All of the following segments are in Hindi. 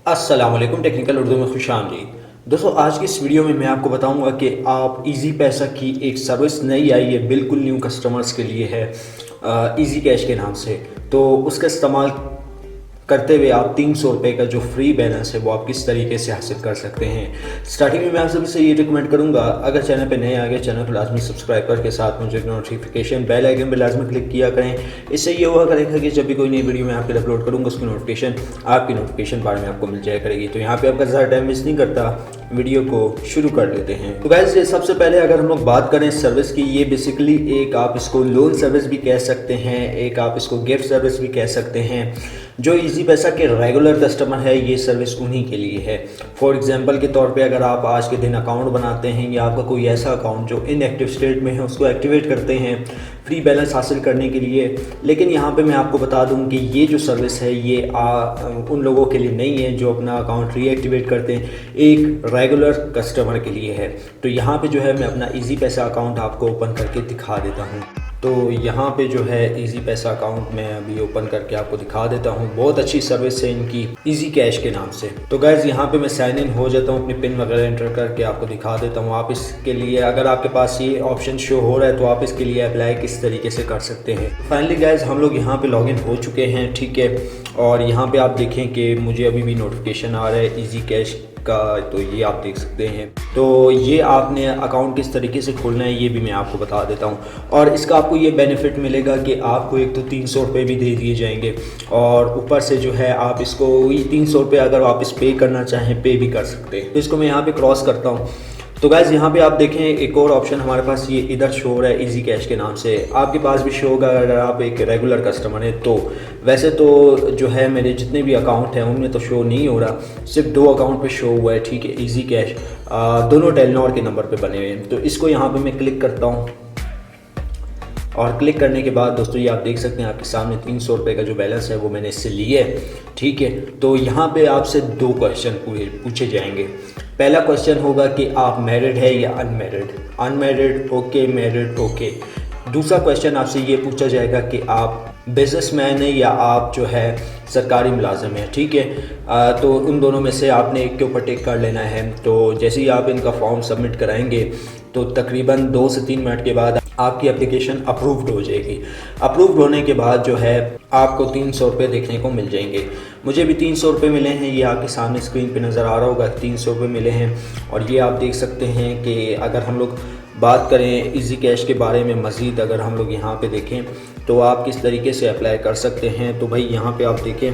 अस्सलाम वालेकुम, टेक्निकल उर्दू में खुशामदीद। दोस्तों, आज की इस वीडियो में मैं आपको बताऊंगा कि आप इजी पैसा की एक सर्विस नई आई है, बिल्कुल न्यू कस्टमर्स के लिए है, इजी कैश के नाम से। तो उसका इस्तेमाल करते हुए आप 300 रुपये का जो फ्री बैलेंस है वो आप किस तरीके से हासिल कर सकते हैं। स्टार्टिंग में मैं आप सभी से ये रिकमेंड करूंगा, अगर चैनल पे नए आ गए चैनल को लाजमी सब्सक्राइब करके साथ मुझे नोटिफिकेशन बेल आइकन पे लाजमी क्लिक किया करें। इससे ये हुआ करेगा कि जब भी कोई नई वीडियो मैं आपके लिए अपलोड करूँगा उसकी नोटिफिकेशन आपकी नोटिफिकेशन बार में आपको मिल जाया करेगी। तो यहाँ पर आपका ज़्यादा टाइम वेस्ट नहीं करता, वीडियो को शुरू कर लेते हैं। तो गाइस, सबसे पहले अगर हम लोग बात करें सर्विस की, ये बेसिकली एक आप इसको लोन सर्विस भी कह सकते हैं, एक आप इसको गिफ्ट सर्विस भी कह सकते हैं। जो इजी पैसा के रेगुलर कस्टमर है ये सर्विस उन्हीं के लिए है। फॉर एग्जांपल के तौर पे अगर आप आज के दिन अकाउंट बनाते हैं या आपका कोई ऐसा अकाउंट जो इनएक्टिव स्टेट में है उसको एक्टिवेट करते हैं फ्री बैलेंस हासिल करने के लिए। लेकिन यहाँ पे मैं आपको बता दूँ कि ये जो सर्विस है ये उन लोगों के लिए नहीं है जो अपना अकाउंट रीएक्टिवेट करते हैं, एक रेगुलर कस्टमर के लिए है। तो यहाँ पे जो है मैं अपना इजी पैसा अकाउंट आपको ओपन करके दिखा देता हूँ। तो यहाँ पे जो है इजी पैसा अकाउंट मैं अभी ओपन करके आपको दिखा देता हूँ। बहुत अच्छी सर्विस है इनकी इजी कैश के नाम से। तो गाइज यहाँ पे मैं साइन इन हो जाता हूँ, अपनी पिन वगैरह एंटर करके आपको दिखा देता हूँ। आप इसके लिए अगर आपके पास ये ऑप्शन शो हो रहा है तो आप इसके लिए अप्लाई किस तरीके से कर सकते हैं। फाइनली गाइज हम लोग यहाँ पे लॉगिन हो चुके हैं, ठीक है। और यहाँ पे आप देखें कि मुझे अभी भी नोटिफिकेशन आ रहा है इजी कैश का, तो ये आप देख सकते हैं। तो ये आपने अकाउंट किस तरीके से खोलना है ये भी मैं आपको बता देता हूँ। और इसका आपको ये बेनिफिट मिलेगा कि आपको एक तो 300 रुपये भी दे दिए जाएंगे और ऊपर से जो है आप इसको 300 रुपये अगर वापस पे करना चाहें पे भी कर सकते हैं। तो इसको मैं यहाँ पे क्रॉस करता हूँ। तो गाइज यहाँ पे आप देखें एक और ऑप्शन हमारे पास ये इधर शो हो रहा है इजी कैश के नाम से। आपके पास भी शो होगा अगर आप एक रेगुलर कस्टमर हैं तो। वैसे तो जो है मेरे जितने भी अकाउंट हैं उनमें तो शो नहीं हो रहा, सिर्फ 2 अकाउंट पे शो हुआ है, ठीक है। इजी कैश दोनों टेलीनॉर के नंबर पे बने हुए हैं। तो इसको यहाँ पे मैं क्लिक करता हूँ और क्लिक करने के बाद दोस्तों ये आप देख सकते हैं आपके सामने 300 रुपये का जो बैलेंस है वो मैंने इससे लिया है, ठीक है। तो यहाँ पे आपसे 2 क्वेश्चन पूछे जाएंगे। पहला क्वेश्चन होगा कि आप मैरिड है या unmarried. Unmarried okay, married okay. दूसरा क्वेश्चन आपसे ये पूछा जाएगा कि आप बिजनेसमैन है या आप जो है सरकारी मुलाजिम है, ठीक है। तो उन दोनों में से आपने एक के ऊपर टिक कर लेना है। तो जैसे ही आप इनका फॉर्म सबमिट कराएंगे तो तकरीबन 2 से 3 मिनट के बाद आपकी एप्लीकेशन अप्रूव्ड हो जाएगी। अप्रूव्ड होने के बाद जो है आपको 300 रुपये देखने को मिल जाएंगे। मुझे भी 300 रुपये मिले हैं, ये आपके सामने स्क्रीन पे नज़र आ रहा होगा 300 रुपये मिले हैं। और ये आप देख सकते हैं कि अगर हम लोग बात करें इजी कैश के बारे में मज़ीद, अगर हम लोग यहाँ पे देखें तो आप किस तरीके से अप्लाई कर सकते हैं। तो भाई यहाँ पे आप देखें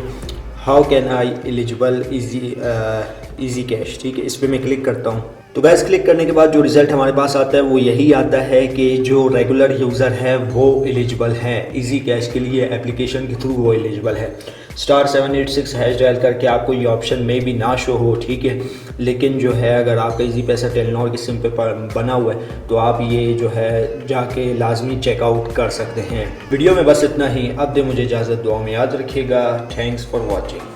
how can I eligible easy cash, ठीक है। इस पर मैं क्लिक करता हूँ। तो गैस क्लिक करने के बाद जो रिज़ल्ट हमारे पास आता है वो यही आता है कि जो रेगुलर यूज़र है वो एलिजिबल है इजी कैश के लिए, एप्लीकेशन के थ्रू वो एलिजिबल है। *786 हैश डायल करके आपको ये ऑप्शन में भी ना शो हो, ठीक है। लेकिन जो है अगर आपका इजी पैसा टेलीनॉर के सिम पे बना हुआ है तो आप ये जो है जाके लाजमी चेकआउट कर सकते हैं। वीडियो में बस इतना ही। अब दे मुझे इजाज़त, दुआ में याद रखिएगा। Thanks for watching.